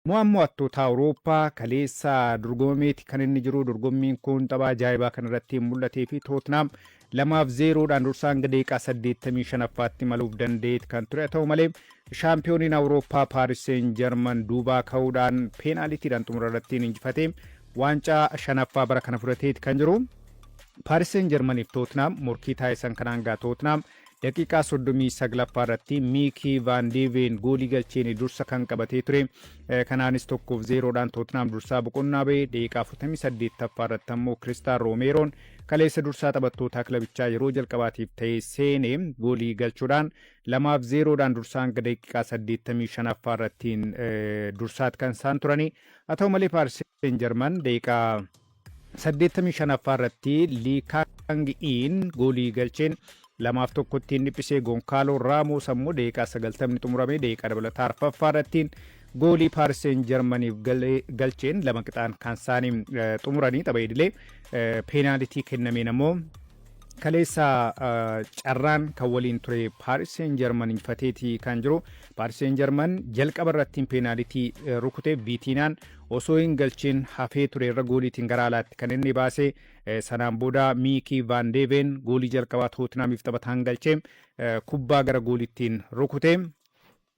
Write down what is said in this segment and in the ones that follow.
mo'attoota Awurooppaa kaleessa dorgommeeti kan inni jiru. Dorgommiin kun tapha ajaa'ibaa kanarratti mul'atee fi Tottenham 2-0dhaan dursaan daqiiqaa 85ffaatti maluuf dandeetti kan ture. Ta'u malee shaampiyooniin Awurooppaa Paaris Seen Jarman duubaa ka'uudhaan peenaalitiidhaan xumurarratti injifate waancaa 5ffaa bara kana fudhateeti kan jiru. Paaris Seen Jarmaniif Tottenham morkii taasisan kanaan gaa Tottenham daqiiqaa 39ffaa irratti Miikii Van de Ven goolii galcheen dursa kan qabatee ture. Kanaanis 1-0dhaan Tottenham dursaa boqonnaa ba'e. Daqiiqaa 48ffaa irratti ammoo Kiristaan Roomeeroon kaleessa dursaa taphattoota kilabichaa yeroo jalqabaatiif ta'ee seenee goolii galchuudhaan 2-0dhaan dursaan daqiiqaa 85ffaa irratti dursaatti kan isaan turani. Haa ta'u malee Paaris Seen Jarman daqiiqaa 85ffaa irratti Lii Kang-in goolii galcheen 2-1 dhiphisee Gonkaaloo Raamos ammoo daqiiqaa 90 xumuramee daqiiqaa dabalataa 4ffaa irratti goolii Paaris Seen Jarmaniif galcheen 2 qixaan kan isaanii xumuranii tapha idilee peenaalitii kennameen ammoo kaleessa carraan kan waliin ture Paaris Seen Jarman injifateeti kan jiru. Paaris Seen Jarman jalqaba irratti peenaalitii rukutee Viitiinaan osoo hin galchiin hafee ture irra gooliitiin gara alaatti kan inni baase. Sanaan booda Miikii Van de Ven goolii jalqabaa Tottenhamiif taphataan galchee kubbaa gara gooliittiin rukute.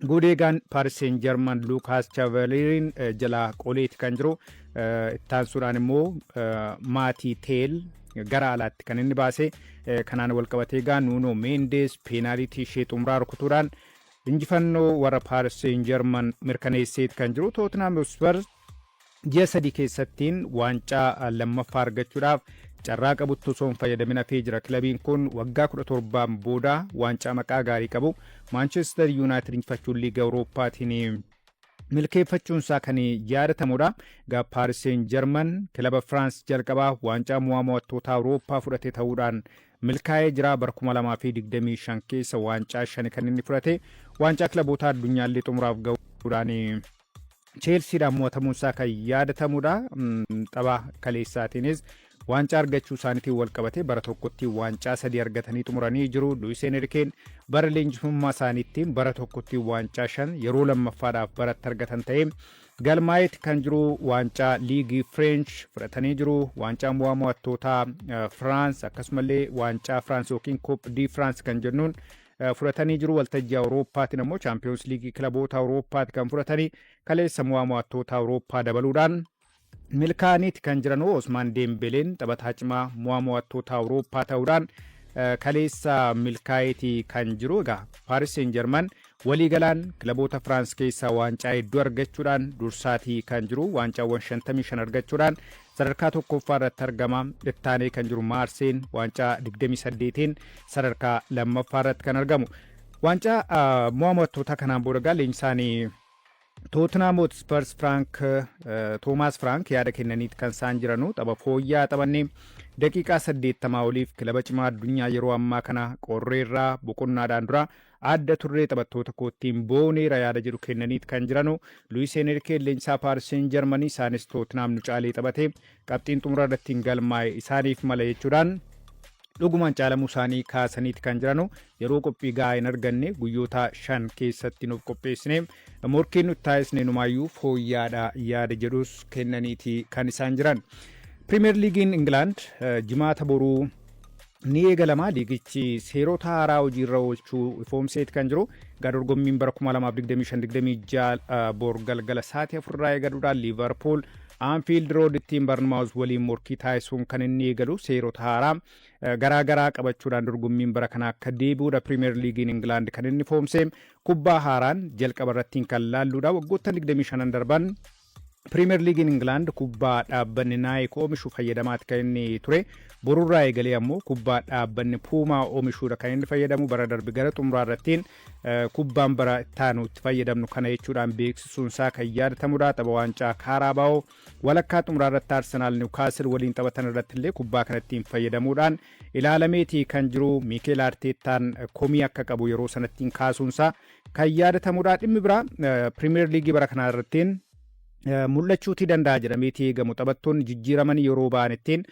Goodeegaan Paaris Seen Jarman Luukaas Chaavaliiriin jalaa qoleeti kan jiru. Ittaansuudhaan immoo Maatii Teel gara alaatti kan inni baase. Kanaan walqabatee gaa Nuunoo Meendees peenaalitii ishee xumuraa rukutuudhaan injifannoo warra Paaris Seen Jarman mirkaneesseeti kan jiru. Tottenham Spurs ji'a 3 keessattiin waancaa lammaffaa argachuudhaaf carraa qabutti osoo hin fayyadamin hafee jira. Kilabiin kun waggaa 17 booda waancaa maqaa gaarii qabu Manchester United injifachuun liiga Awurooppaatiin milkeeffachuunsaa kan yaadatamudha. Gaa Paaris Seen Jarman kilaba Firaans jalqabaa waancaa mo'attoota Awurooppaa fudhate ta'uudhaan milkaa'ee jira. Bara 2025 keessa waancaa 5 kan inni fudhate. Waancaa kilaboota addunyaallee xumuraaf ga'uudhaan Cheelsiidhaan mo'atamuunsaa kan yaadatamudha. Tapha kaleessaatiinis waancaa argachuu isaaniitiin walqabate bara tokkotti waancaa 3 argatanii xumuranii jiru. Luis Enriqueen bara leenjifummaa isaaniittiin bara tokkotti waancaa 5 yeroo lammaffaadhaaf baratti argatan ta'ee galmaa'eeti kan jiru. Waancaa liigii French fudhatanii jiru. Waancaa mo'attoota Firaans akkasumallee waancaa Firaans yookiin Coupe de France kan jennuun fudhatanii jiru. Waltajjii Awurooppaatiin ammoo Chaampiyoons Liigii kilaboota Awurooppaati kan fudhatanii kaleessa mo'attoota Awurooppaa dabaluudhaan milkaa'aniiti kan jiran. Osmaan Deembeleen taphataa cimaa mo'attoota Awurooppaa ta'uudhaan kaleessa milkaa'eeti kan jiru. Egaa Paaris Seen Jarman waliigalaan kilaboota Firaans keessaa waancaa hedduu argachuudhaan dursaatii kan jiru. Waancaawwan 55 argachuudhaan sadarkaa tokkoffaa irratti argama. Ittaanee kan jiru Maarseen waancaa 28tiin sadarkaa lammaffaa irratti kan argamu. Waancaa mo'attoota kanaan booda leenjisaanii Tottenham Hotspurs Toomaas Frank yaada kennaniiti kan isaan jiranu. Tapha fooyya'aa taphannee daqiiqaa 80 oliif kilaba cimaa addunyaa yeroo ammaa kana qorreerraa boqonnaadhaan dura adda turree taphattoota koottiin booneera yaada jedhu kennaniiti kan jiranu. Luis Enriqueen leenjisaa Paaris Seen Jarmanii isaanis Tottenham nu caalee taphate qabxiin xumuraa irratti hin galmaa'e isaaniif mala jechuudhaan dhugumaan caalamuu isaanii kaasaniiti kan jiranu. Yeroo qophii gahaa hin arganne guyyoota 5 keessatti nuuf qopheessine morkiin nuti taasisne numaayyuu fooyyaadha yaada jedhus kennaniiti kan isaan jiran. Pirimeer Liigiin Ingilaand jimaata boruu ni eegalamaa. Liigichi seerota haaraa hojiirra oolchuu ifoomseeti kan jiru. Gaa dorgommiin bara 2025 bor galgala sa'aatii 4 irraa eegaluudhaan Liivarpuul Anfield Road ittiin Barnmaawus waliin morkii taasisuun kan inni eegalu seerota haaraa garaagaraa qabachuudhaan dorgommiin bara kana akka deebi'uudha. Pirimeer Liigiin Ingilaand kan inni ifoomse kubbaa haaraan jalqaba irratti kan laalluudha. Waggoota 25 darban Pirimeer Liigiin Ingilaand kubbaa dhaabbanni Naayik oomishu fayyadamaati kan inni ture. Borurraa eegalee ammoo kubbaa dhaabbanni Puumaa oomishuudha kan inni fayyadamu. Bara darbe gara xumuraa irrattiin kubbaan bara ittaanu itti fayyadamnu kana jechuudhaan beeksisuunsaa kan yaadatamudha. Tapha waancaa Kaarabaa'oo walakkaa xumuraa irratti Arsenaal Niwukaasil waliin taphatan irratti illee kubbaa kanattiin fayyadamuudhaan ilaalameetii kan jiru. Miikeel Arteettaan komii akka qabu yeroo sanattiin kaasuunsaa kan yaadatamudha. Dhimmi biraa Pirimeer Liigii bara kanaa irrattiin mul'achuutii danda'a jedhameetii eegamu. Taphattoonni jijjiiraman yeroo ba'an ittiin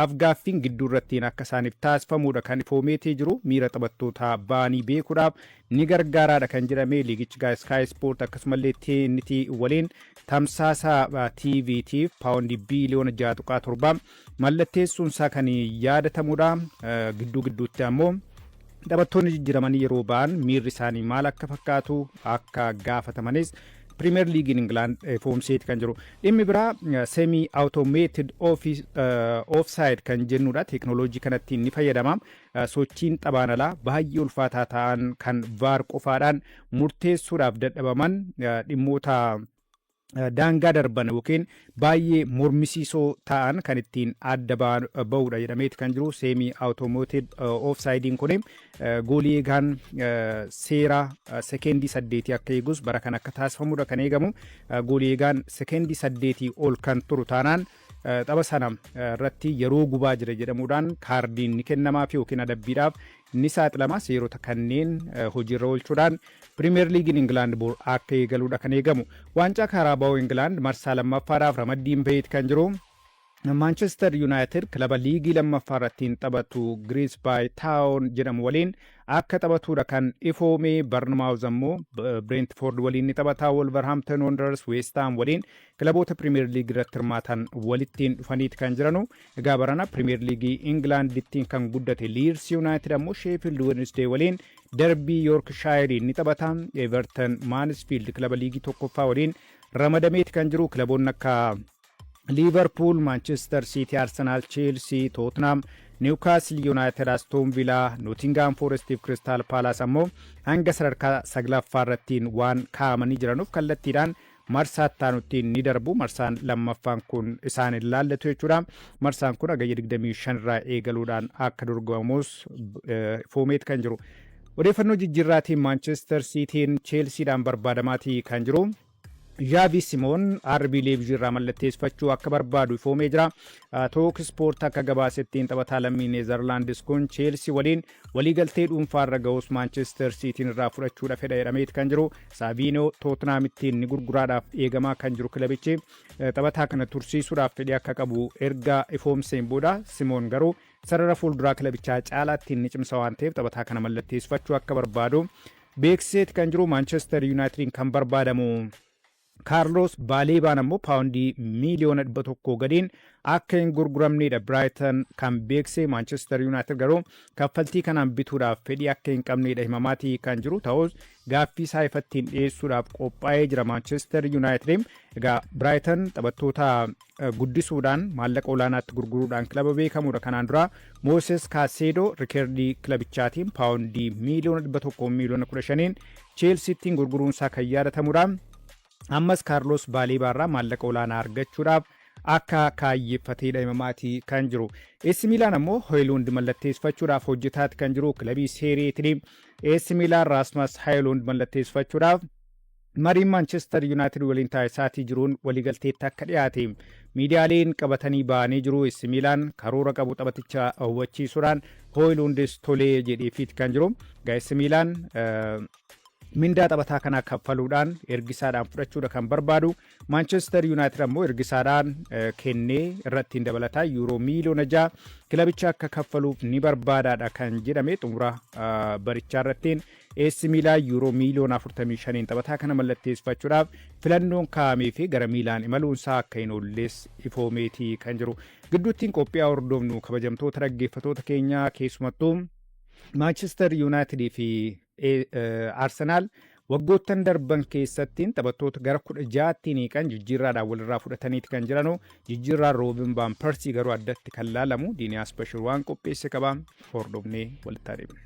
afgaaffiin gidduu irrattiin akka isaaniif taasifamuudha kan ifoomeetii jiru. Miira taphattoota ba'anii beekuudhaaf ni gargaaraadha kan jedhame liigichi Sky Sport akkasumallee TNT waliin tamsaasa TVtiif paawundii biiliyoona 6.7 mallatteessuunsaa kan yaadatamuudha. Gidduu gidduutti ammoo taphattoonni jijjiiramanii yeroo ba'an miirri isaanii maal akka fakkaatu akka gaafatamanis Premier League in England foomseet kan jiru. Dhimmi biraa semi automated offside kan jennuudha. Teknooloojii kanatti ni fayyadama. Sochiin xabaan alaa baay'ee ulfaataa ta'an kan VAR qofaadhaan murteessuudhaaf dadhabaman dhimmoota daangaa darban yookiin baay'ee mormisiisoo ta'an kan ittiin adda ba'uudha jedhameeti kan jiru. Semi automated offsidein kun goolii eegaan seera sekeendii 8 akka eegus bara kan akka taasifamuudha kan eegamu. Goolii eegaan sekeendii 8 ol kan turu taanaan tapha sana irratti yeroo gubaa jira jedhamuudhaan kaardiin ni kennamaaf yookiin adabbiidhaaf ni saaxilama. Seerota kanneen hojiirra oolchuudhaan Premier League in England bor akka eegaluudha kan eegamu. Waancaa Kaaraabaaw England marsaa lammaffaadhaaf ramaddiin baheet kan jiru. Manchester United kilaba liigii lammaffaa irrattiin taphatu Grimsby Town jedhamu waliin akka taphatuudha kan ifoome. Bournemouth ammoo Brentford waliin ni taphata. Wolverhampton Wanderers West Ham waliin kilaboota Premier League irratti hirmaatan walittiin dhufaniiti kan jiranu. Egaa barana Premier League England ittiin kan guddate Leeds United ammoo Sheffield Wednesday waliin Derby Yorkshire ni taphata. Everton Mansfield kilaba liigii tokkoffaa waliin ramadameeti kan jiru. Kilaboonni akka Liverpool, Manchester City, Arsenal, Chelsea, Tottenham, Newcastle United, Aston Villa, Nottingham Forest fi Crystal Palace ammoo hanga sadarkaa saglaffaa irrattiin waan kaa'amanii jiranuuf kallattiidhaan marsaa ittaanutti ni darbu. Marsaan lammaffaan kun isaan ilaallatu jechuudha. Marsaan kun hagayya 25 irraa eegaluudhaan akka dorgomamus foomeet kan jiru. Odeeffannoo jijjiirraatiin Manchester Cityin Chelseadhaan barbaadamaatii kan jiru. Xavi Simon RB Leipzig irraa mallatteessifachuu akka barbaadu ifoomee jira. Talk Sport akka gabaasettiin taphataa lammii Neezerlaandis kun Chelsea waliin waliigaltee dhuunfaarra ga'us Manchester Cityin irraa fudhachuudha fedha jedhameet kan jiru. Saviinoo Tottenhamittiin ni gurguraadhaaf eegamaa kan jiru kilabichi. Taphataa kana tursiisuudhaaf fedhii akka qabu erga ifoomseen booda Simon garuu sarara fuulduraa kilabichaa caalaattiin ni cimsa waan ta'eef taphataa kana mallatteessifachuu akka barbaadu beeksiseet kan jiru. Manchester Unitedin kan barbaadamu Carlos Balebaan ammoo paawundii miiliyoona 100 gadiin akka hin gurguramneedha. Brighton kan beekse Manchester United garuu kaffaltii kanaan bituudhaaf fedhii akka hin qabneedha himamaatii kan jiru. Ta'us gaaffii isaa ifattiin dhiyeessuudhaaf qophaa'ee jira Manchester United. Egaa Brighton taphattoota guddisuudhaan maallaqa olaanaatti gurguruudhaan kilaba beekamuudha. Kanaan dura Moses Caicedo rikeerdii kilabichaatiin paawundii miiliyoona 100 miiliyoona 15 Chelseatiin gurguruunsaa kan yaadatamuudha. Ammas Carlos Balebaarraa maallaqa olaanaa argachuudhaaf akka kaayyeeffateedha himamaatii kan jiru. AC Milan ammoo Højlund mallatteessifachuudhaaf hojjetaati kan jiru. Kilabii Seeriitiin AC Milan Rasmus Højlund mallatteessifachuudhaaf mariin Manchester United waliin taasisaatii jiruun waliigalteetti akka dhiyaate miidiyaaleen qabatanii ba'anii jiru. AC Milan karoora qabu taphaticha hubachiisuudhaan Højlundis tolee jedheefiiti kan jiru. AC Milan mindaa taphataa kanaa kaffaluudhaan ergisaadhaan fudhachuudha kan barbaadu. Manchester United ammoo ergisaadhaan kennee irratti hin dabalataa yuuroo miiliyoona 6 kilabicha akka kaffaluuf ni barbaadaadha kan jedhame. Xumura barichaa irrattiin AC Milan yuuroo miiliyoona 45 taphataa kana mallatteessifachuudhaaf filannoon kaa'amee fi gara Milaan imaluunsaa akka hin oolles ifoomeetii kan jiru. Gidduuttiin qophii hordofnu kabajamtoota dhaggeeffatoota keenyaa keessumattuu Manchester United fi Arsenal waggoottan darban keessattiin taphattoota gara 16tiin hiikan jijjiirraadhaan walirraa fudhataniiti kan jiranu. Jijjiirraan Robin van Persie garuu addatti kan laalamu. Diiniyaas Bashir waan qopheesse qaba. Hordofnee walitti adeemna.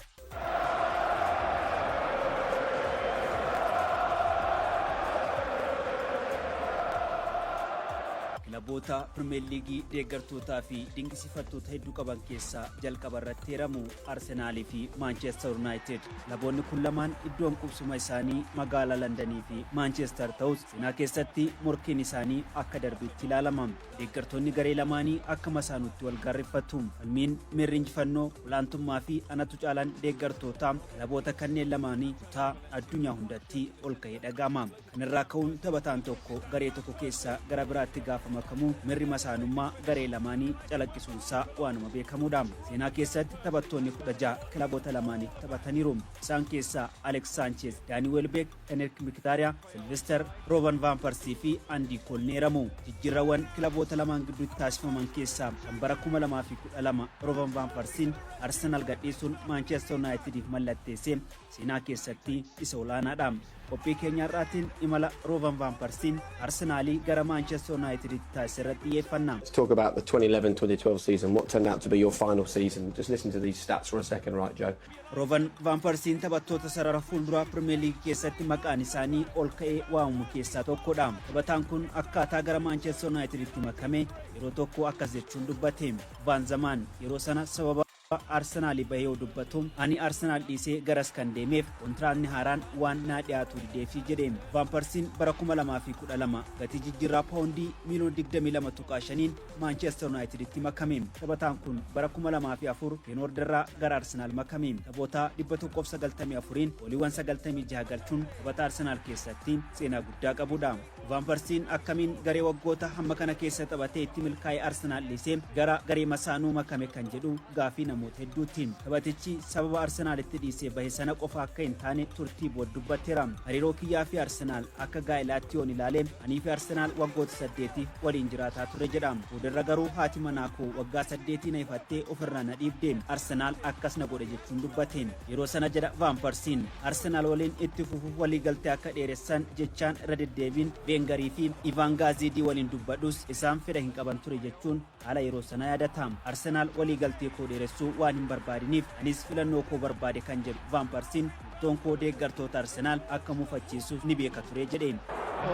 kilaboota Premier League deeggartootaa fi dinqisiifattoota hedduu qaban keessaa jalqaba irratti hiramu Arsenal fi Manchester United. Kilaboonni kun lamaan iddoon qubsuma isaanii magaalaa Londonii fi Manchester ta'us seenaa keessatti morkiin isaanii akka darbeetti ilaalama. Deeggartoonni garee lamaanii akka masaanutti wal gaarreeffatu. Falmiin mirri injifannoo olaantummaa fi anatu caalaan deeggartoota kilaboota kanneen lamaanii kutaa addunyaa hundatti ol ka'ee dhaga'ama. Kanarraa ka'uun taphataan tokko garee tokko keessaa gara biraatti gaafa makamu mirri masaanummaa garee lamaanii calaqqisuunsaa waanuma beekamuudha. Seenaa keessatti taphattoonni 16 kilaboota lamaanii taphataniiru. Isaan keessaa Alex Sanchez, Danny Welbeck, Henrik Mkhitaryan, Sylvester, Robin van Persie fi Andy Cole neeramu. Jijjiirrawwan kilaboota lamaan gidduutti taasifaman keessaa kan bara 2012 Robin van Persien Arsenal gadhiisuun Manchester Unitediif mallatteesse seenaa keessatti isa olaanaadha. Qophii keenyaarraatiin imala Robin van Persien Arsenalii gara Manchester United taasise irratti xiyyeeffanna. Let's talk about the 2011-2012 season. What turned out to be your final season? Just listen to these stats for a second, right, Joe? Robin van Persien taphattoota sarara fuulduraa Premier League keessatti maqaan isaanii ol ka'ee waamamu keessaa tokkodha. Taphataan kun akkaataa gara Manchester Uniteditti makame yeroo tokko akkas jechuun dubbate. Van Zaman yeroo sana sababa Arsenal bahee dubbatu ani Arsenal dhiisee garas kan deemeef kontraatni haaraan waan naa dhiyaatu dideefi jedhe. Van Persien bara 2012 gatii jijjiirraa paawundii miliyoona 22.5 Manchester Uniteditti makame. Taphataan kun bara 2004 Feyenoordirraa gara Arsenal makame. Taphoota 194 gooliiwwan 96 galchuun taphata Arsenal keessatti seenaa guddaa qabudha. Van Persien akkamiin garee waggoota hamma kana keessa taphatee itti milkaa'ee Arsenal dhiisee gara garee masaanuu makame kan jedhu gaafii namoota hedduutiin. Taphatichi sababa Arsenalitti dhiisee bahe sana qofa akka hin taane turtii booda dubbateera. Hariiroo kiyyaa fi Arsenal akka gaa'ilaatti yoon ilaale anii fi Arsenal waggoota 8 waliin jiraataa ture jedha. Boodarra garuu haati manaa koo waggaa 8 na ifattee ofirraa na dhiibde. Arsenal akkas na godhe jechuun dubbateen. Yeroo sana jedha Van Persien Arsenal waliin itti fufuuf walii galtee akka dheeressan jechaan irra deddeebiin Wengarii fi Ivan Gazidii waliin dubbadhus isaan fedha hin qaban ture jechuun haala yeroo sana yaadata. Arsenal walii galtee koo dheeressuu waan hin barbaadiniif anis filannoo koo barbaade kan jedhu Van Persien toon koo deeggartoota Arsenal akka mufachiisuuf ni beeka ture jedheen.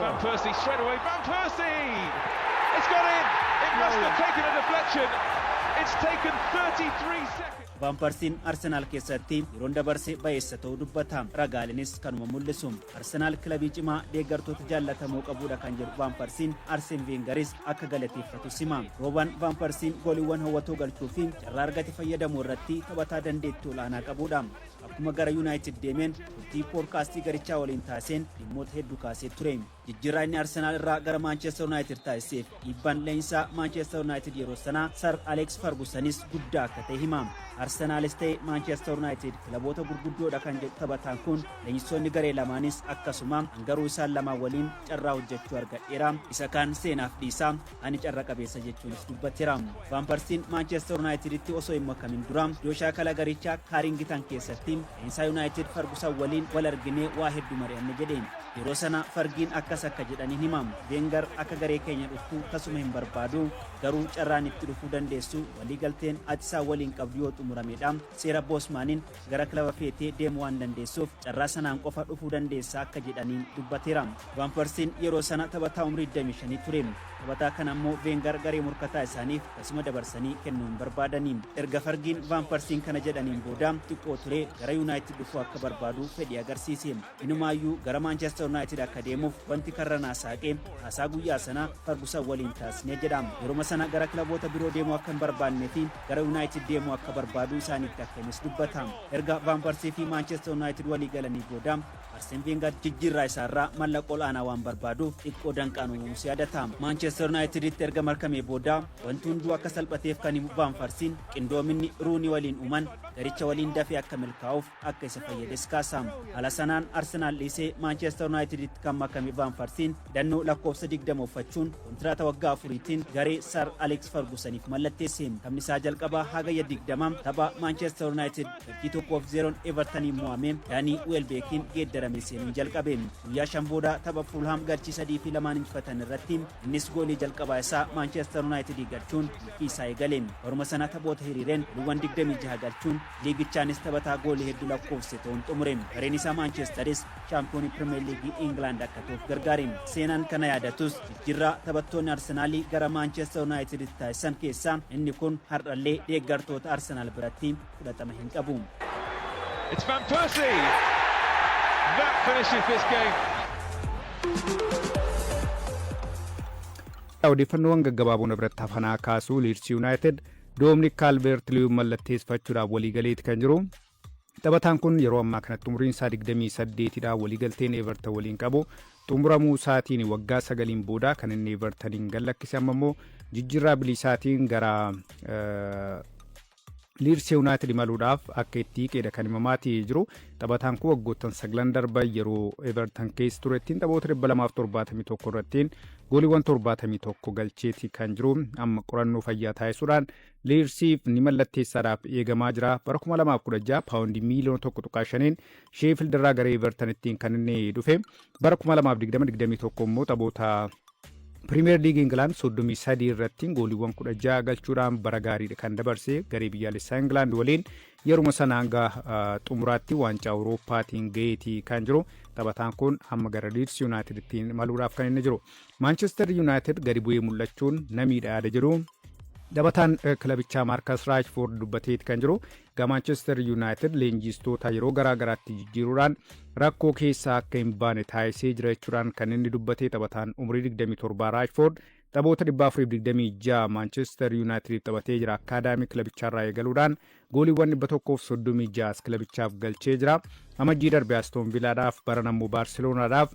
Van Persie straight away. Van Persie! It's got in! It must have taken a deflection. It's taken 33 seconds. Van Persien Arsenal keessatti yeroon dabarse bayeessa ta'uu dubbata. Ragaalinis kanuma mul'isu. Arsenal kilabii cimaa deeggartoota jaallatamoo qabuudha kan jedhu Van Persien Arsene Wengeris akka galateeffatu sima. Robin van Persien gooliiwwan hawwatoo galchuu fi carraa argate fayyadamuu irratti taphataa dandeettii olaanaa qabuudha. Akkuma gara United deemeen turtii poodkaastii garichaa waliin taaseen dhimmoota hedduu kaasee ture. Jijjiirraa inni Arsenal irraa gara Manchester United taasiseef dhiibbaan leenjisaa Manchester United yeroo sanaa Sir Alex Fergusonis guddaa akka ta'e hima. Arsenalis ta'e Manchester United kilaboota gurguddoodha kan jedhu taphataan kun leenjisoonni garee lamaanis akkasuma garuu isaan lamaan waliin carraa hojjechuu argadheera. Isa kaan seenaaf dhiisaa ani carra qabeessa jechuunis dubbateera. Van Persien Manchester Uniteditti osoo hin makamin dura yoo shaakala garichaa Carrington keessatti leenjisaa United Ferguson waliin wal arginee waa hedduu mari'anne jedheen. Yeroo sana Fergiin akkas akka jedhanii himamu. Wenger akka garee keenya dhuftu tasuma hin barbaadu garuu carraan itti dhufuu dandeessu walii galteen ati isaa waliin qabdu yoo xumuramedha. Seera Bosmaniin gara kilaba feetee deemuu waan dandeessuuf carraa sanaan qofa dhufuu dandeessa akka jedhaniin dubbateera. Van Persien yeroo sana taphataa umrii 25 ture. Taphataa kana ammoo Wenger garee murkataa isaaniif tasuma dabarsanii kennuu hin barbaadanii. Erga Fergiin Van Persien kana jedhaniin booda xiqqoo ture gara United dhufuu akka barbaadu fedhii agarsiise. Inumaayyuu gara Manchester United akka deemuuf wanti karra naasaaqee haasaa guyyaa sana Ferguson waliin taasisnee jedhama. Yeroo sana gara kilaboota biroo deemuu akka hin barbaannee fi gara United deemuu akka barbaadu isaanitti akka himes dubbatama. Erga Van Persien fi Manchester United walii galanii booda Arsene Wenger jijjiirraa isaarraa mallaqa olaanaa waan barbaaduuf xiqqoo danqaan uumamus yaadatama. Manchester Uniteditti erga markamee booda wanti hunduu akka salphateef kan himu Van Persien qindoominni Rooney waliin uuman garicha waliin dafee akka milkaa'uuf akka isa fayyades kaasama. Haala sanaan Arsenal dhiisee Manchester Uniteditti kan makame Van Persien dannoo lakkoofsa 20 uffachuun kontraata waggaa 4tiin garee Sir Alex Fergusoniif mallatteesse. Taphni isaa jalqabaa hagayya 20 tapha Manchester United 1-0 Evertoniin mo'ame Danny Welbeckiin geeddaramee seenuun jalqabe. Guyyaa 5 booda tapha Fulham galchii 3-2 injifatan irratti innis goolii jalqabaa isaa Manchester United galchuun milkii isaa eegale. Baruma sana taphoota hiriireen gooliiwwan 26 galchuun liigichaanis taphataa goolii hedduu lakkoofse ta'uun xumure. Gareen isaa Maanchesteris shaampiyoonii Pirimeer Liigii Ingilaand akka ta'uuf gargaare. Seenaan kana yaadatus jijjiirraa taphattoonni Arsenaalii gara Maanchester United taasisan keessaa inni kun har'allee deeggartoota Arsenaal biratti fudhatama hin qabu. It's Van Persie. That finishes this game. Odeeffannoowwan gaggabaaboon irratti hafanaa kaasuu Leeds United Dominic Calvert-Lewin mallatteeffachuudhaaf waliigaleeti kan jiru. Taphataan kun yeroo ammaa kanatti umuriin isaa 28dha. Waliigalteen Everton waliin qabu xumuramuu isaatiin waggaa 9 booda kan inni Evertoniin gallakkise amma immoo jijjiirraa bilisaatiin gara Leeds United imaluudhaaf akka itti qeeda kan himamaatii jiru. Taphataan kun waggoottan 9 darban yeroo Everton keessa turettiin taphoota 271 irrattiin gooliiwwan 71 galcheetii kan jiru. Amma qorannoo fayyaa taasisuudhaan Leedsiif ni mallatteessaadhaaf eegamaa jira. Bara 2016 paawundii miiliyoona 1.5 Sheffield irraa gara Evertonittiin kan inni dhufe. Bara 2020-21 immoo taphoota Premier League England 33 irratti gooliiwwan 16 galchuudhaan bara gaariidha kan dabarse. Garee biyyaalessaa England waliin yeruma sana hanga xumuraatti waancaa Awurooppaatiin gaheetii kan jiru. Taphataan kun hamma gara Leeds Unitedittiin imaluudhaaf kan inni jiru. Manchester United gadi bu'ee mul'achuun namiidha yaada jiru. Taphataan kilabichaa Marcus Rashford dubbateeti kan jiru. Manchester United leenjistoota yeroo garaa garaatti jijjiiruudhaan rakkoo keessaa akka hin baane taasisee jira jechuudhaan kan inni dubbatee. Taphataan umurii 27 Rashford taphoota 426 Manchester United taphatee jira. Akaadaamii kilabicharraa eegaluudhaan gooliiwwan 136 kilabichaaf galchee jira. Amajjii darbe Aston Villaadhaaf bara nammoo Barcelonaadhaaf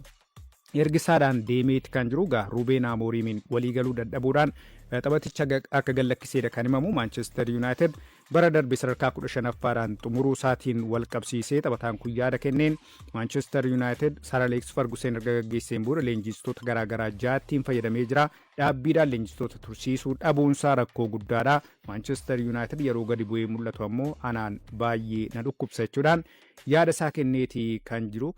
ergisaadhaan deemeeti kan jiru. Ruben Amorim waliigaluu dadhabuudhaan taphaticha akka gallakkiseedha kan himamu. Manchester United bara darbe sadarkaa 15ffaadhaan xumuruu isaatiin wal qabsiisee taphataan kun yaada kenneen Manchester United Sir Alex Ferguson erga gaggeesseen booda leenjistoota garaa garaa jaattiin fayyadamee jira. Dhaabbiidhaan leenjistoota tursiisuu dhabuunsaa rakkoo guddaadha. Manchester United yeroo gadi bu'ee mul'atu ammoo anaan baay'ee na dhukkubsa jechuudhaan yaada isaa kenneetii kan jiru.